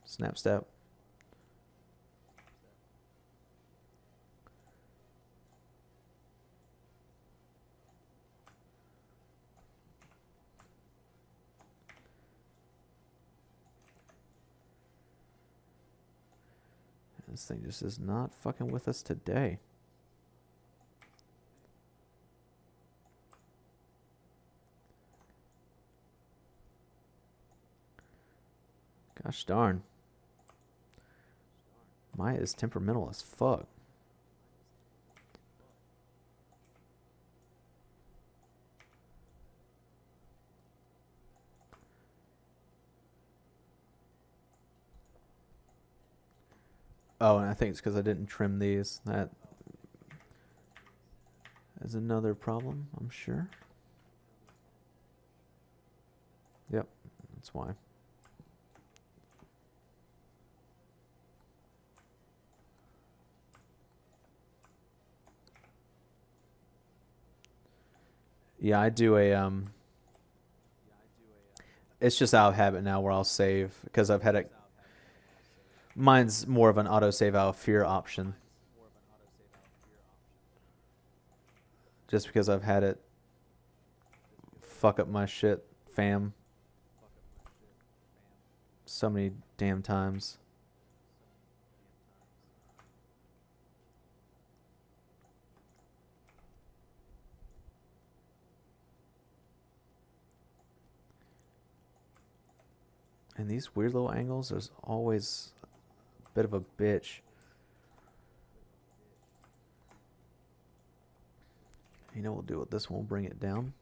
Snap step. This thing just is not fucking with us today. Gosh darn. Maya is temperamental as fuck. Oh, and I think it's because I didn't trim these. That is another problem, I'm sure. Yep, that's why. Yeah, I do a it's just out of habit now where I'll save because I've had it. Mine's more of an autosave out of fear option. Just because I've had it fuck up my shit, fam. So many damn times. And these weird little angles, there's always a bit of a bitch. You know, we'll do it. This won't bring it down.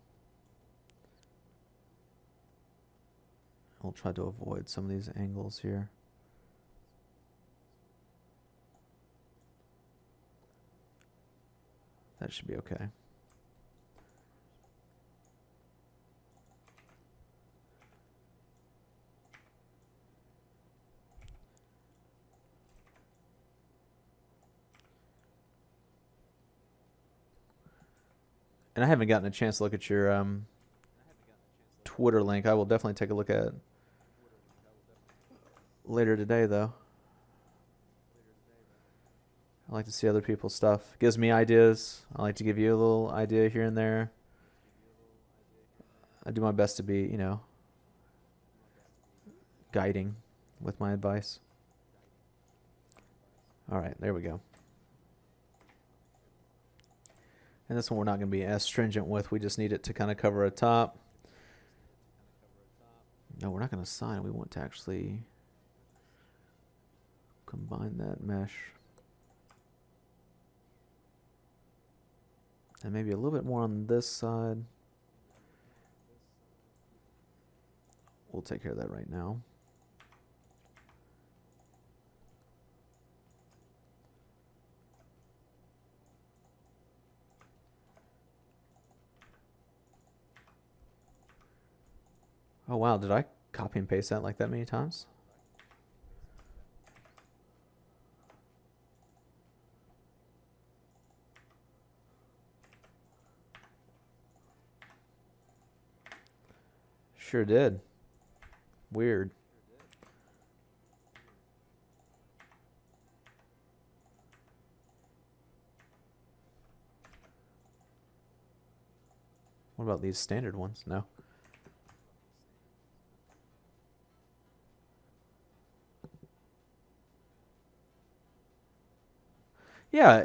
I'll try to avoid some of these angles here. That should be okay. And I haven't gotten a chance to look at your Twitter link. I will definitely take a look at it later today, though. I like to see other people's stuff. It gives me ideas. I like to give you a little idea here and there. I do my best to be, you know, guiding with my advice. All right, there we go. And this one we're not going to be as stringent with. We just need it to kind of cover a top. No, we're not going to sign it. We want to actually combine that mesh. And maybe a little bit more on this side. We'll take care of that right now. Oh wow, did I copy and paste that like that many times? Sure did. Weird. What about these standard ones? No. Yeah,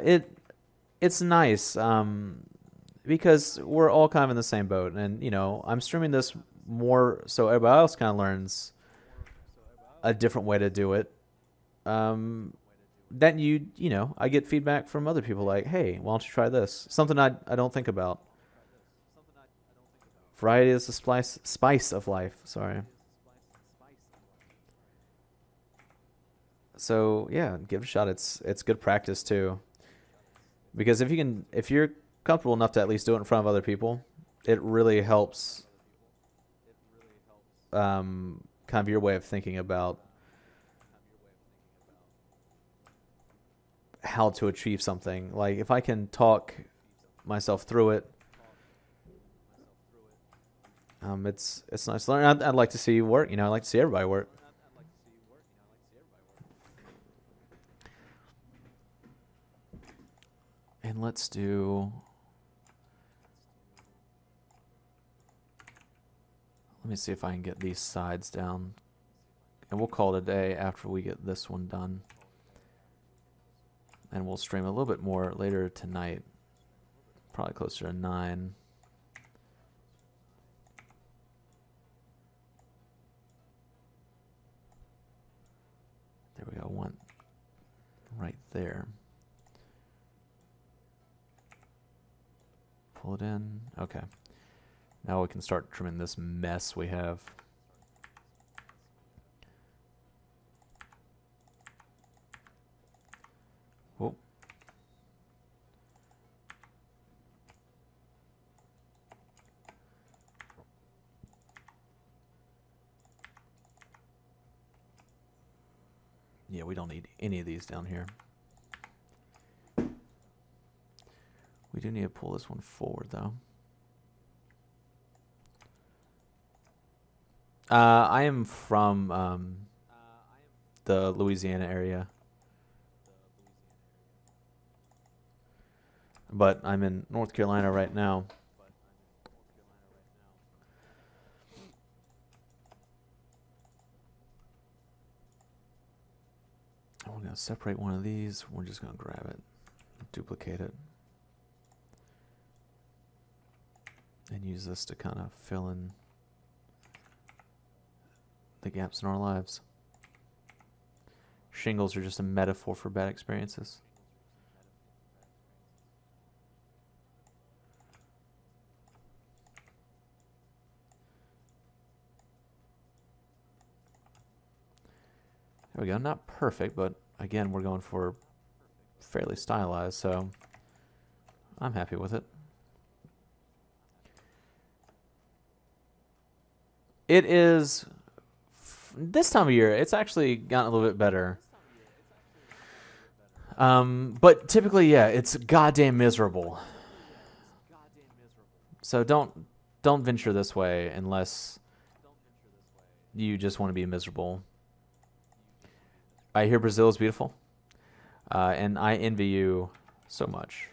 it's nice because we're all kind of in the same boat, and you know, I'm streaming this more so everybody else kind of learns a different way to do it. Then you know, I get feedback from other people like, hey, why don't you try this? Something I don't think about. Variety is the spice of life. Sorry. So yeah, give it a shot. It's good practice too, because if you're comfortable enough to at least do it in front of other people, it really helps. Kind of your way of thinking about how to achieve something. Like if I can talk myself through it, it's nice to learn. I'd like to see you work. You know, I'd like to see everybody work. And let's do... Let me see if I can get these sides down. And we'll call it a day after we get this one done. And we'll stream a little bit more later tonight. Probably closer to 9. There we go, one right there. Pull it in. Okay. Now we can start trimming this mess we have. Oh. Yeah, we don't need any of these down here. We do need to pull this one forward, though. I am from the Louisiana area. But I'm in North Carolina right now. And we're going to separate one of these. We're just going to grab it, duplicate it, and use this to kind of fill in the gaps in our lives. Shingles are just a metaphor for bad experiences. There we go. Not perfect, but again, we're going for fairly stylized, so I'm happy with it. It is, this time of year, it's actually gotten a little bit better. But typically, yeah, it's goddamn miserable. So don't venture this way unless you just want to be miserable. I hear Brazil is beautiful, and I envy you so much.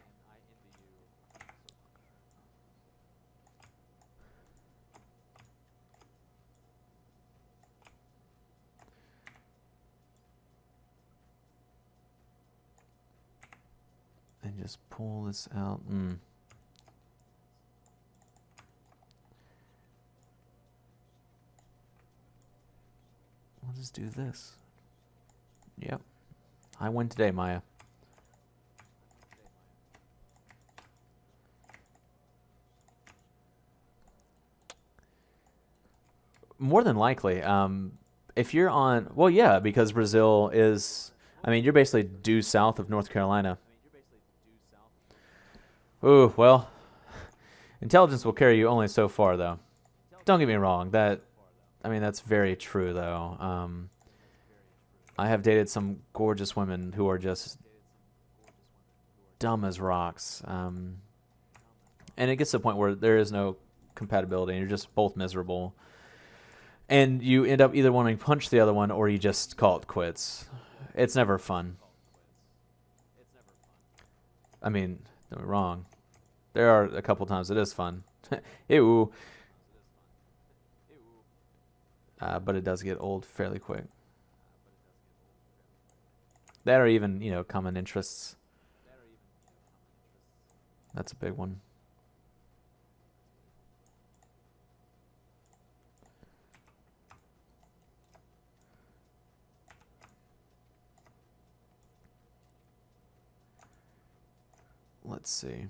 And just pull this out. We'll just do this. Yep. I win today, Maya. More than likely. If you're on... Well, yeah, because Brazil is... I mean, you're basically due south of North Carolina. Ooh, well... Intelligence will carry you only so far, though. Don't get me wrong. That's very true, though. I have dated some gorgeous women who are just dumb as rocks. And it gets to the point where there is no compatibility and you're just both miserable. And you end up either wanting to punch the other one or you just call it quits. It's never fun. I mean, don't get me wrong. There are a couple times it is fun. Ew. But it does get old fairly quick. That or even, common interests. That's a big one. Let's see.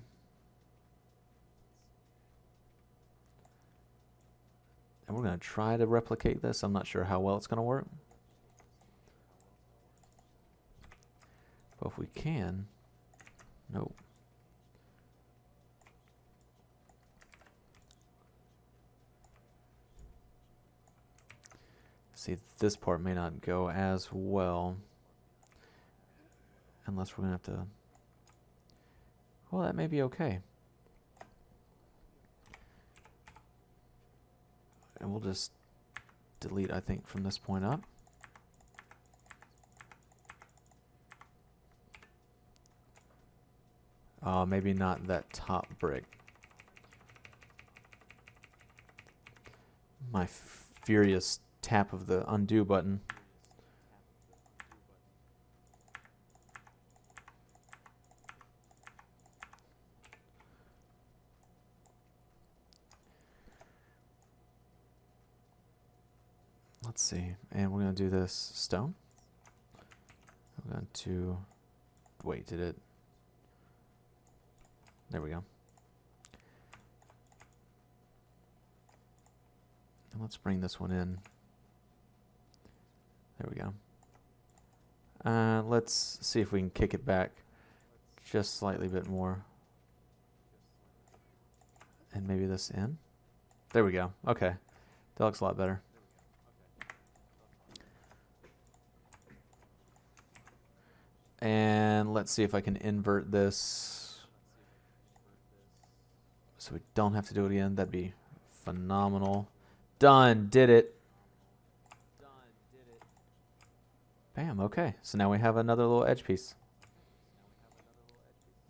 And we're going to try to replicate this. I'm not sure how well it's going to work. But if we can, nope. See, this part may not go as well. Unless we're going to have to... Well, that may be okay. And we'll just delete, I think, from this point up. Maybe not that top brick. My furious tap of the undo button. Let's see, and we're going to do this stone. I'm going to, wait, did it? There we go. And let's bring this one in. There we go. Let's see if we can kick it back just slightly bit more. And maybe this in. There we go. Okay. That looks a lot better. And let's see if I can invert this so we don't have to do it again. That'd be phenomenal. Done. Did it. Bam. Okay. So now we have another little edge piece.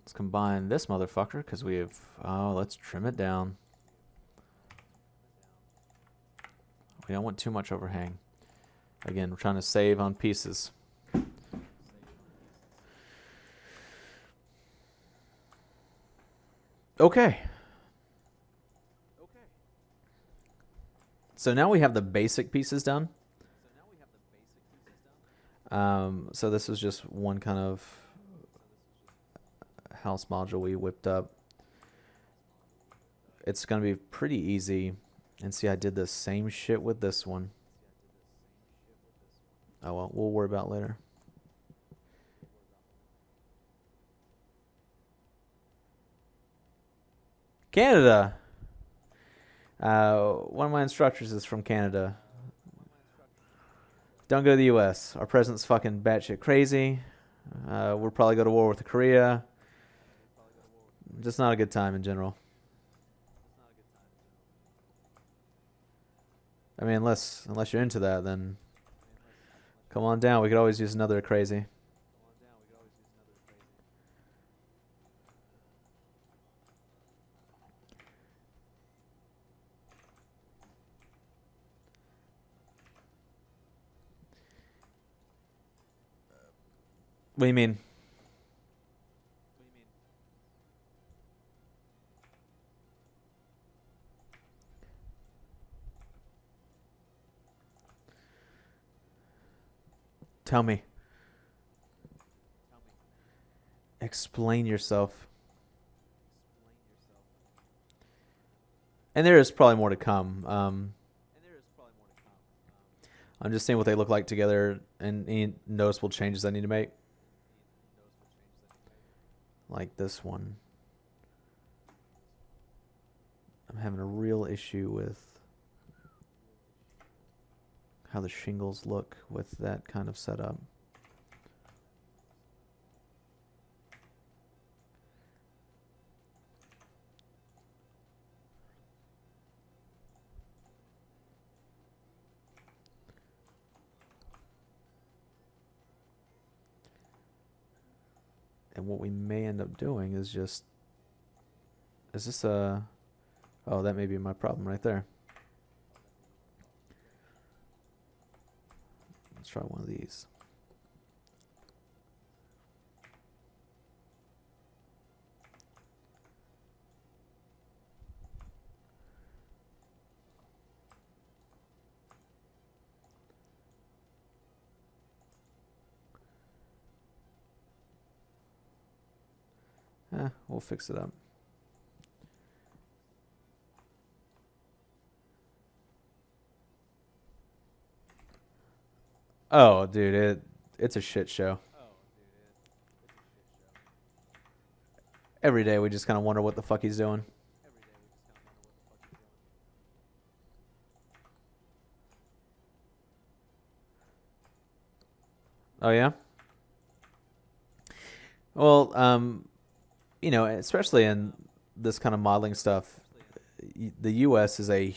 Let's combine this motherfucker because we have... Oh, let's trim it down. We don't want too much overhang. Again, we're trying to save on pieces. Okay. So now we have the basic pieces done. So this was just one kind of house module we whipped up. It's going to be pretty easy. And see, I did the same shit with this one. Oh well, we'll worry about it later. Canada. One of my instructors is from Canada. Don't go to the U.S. Our president's fucking batshit crazy. We'll probably go to war with Korea. Just not a good time in general. I mean, unless you're into that, then come on down. We could always use another crazy. What do you mean? Tell me. Explain yourself. And there is probably more to come. I'm just seeing what they look like together and any noticeable changes I need to make. Like this one. I'm having a real issue with how the shingles look with that kind of setup. And what we may end up doing is just... Is this a... Oh, that may be my problem right there. Let's try one of these. We'll fix it up. Oh, dude, it's a shit show. Every day we just kind of wonder what the fuck he's doing. Oh yeah? Well, you know, especially in this kind of modeling stuff, the US is a